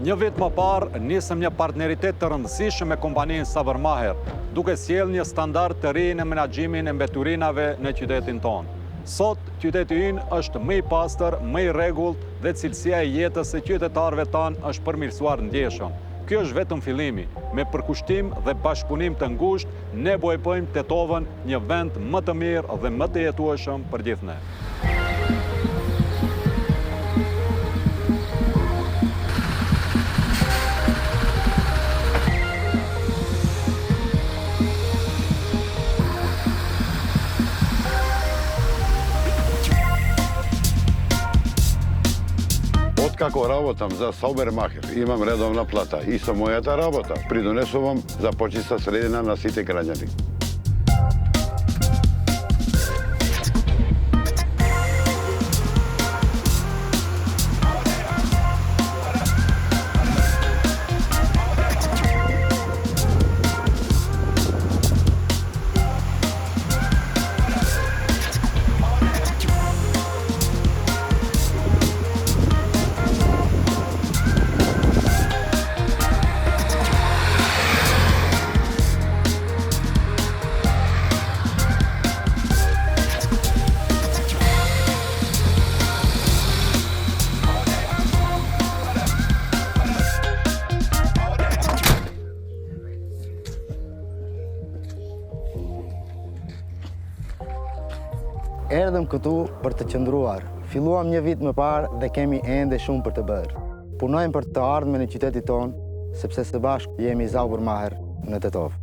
Një vit më parë, nisëm një partneritet të rëndësishëm me kompaninë Sabërmaher, duke sjellë një standard të ri në menaxhimin e mbeturinave në qytetin tonë. Sot, qyteti ynë është më i pastër, më i rregullt dhe cilësia e jetës së qytetarëve tanë është përmirësuar ndjeshëm. Ky është vetëm fillimi. Me përkushtim dhe bashkëpunim të ngushtë, ne bëjmë Tetovën një vend më të mirë dhe më të jetueshëm për gjithë ne. Kako работам за Sabërmaher, imam redovna plata. И со мојата работа придонесувам за почиста средина на сите граѓани. Erdhëm këtu për të qëndruar. Filluam një vit më parë dhe kemi ende shumë për të bërë. Punojmë për të ardhmen e qytetit tonë, sepse së bashku jemi Sabërmaher në Tetovë.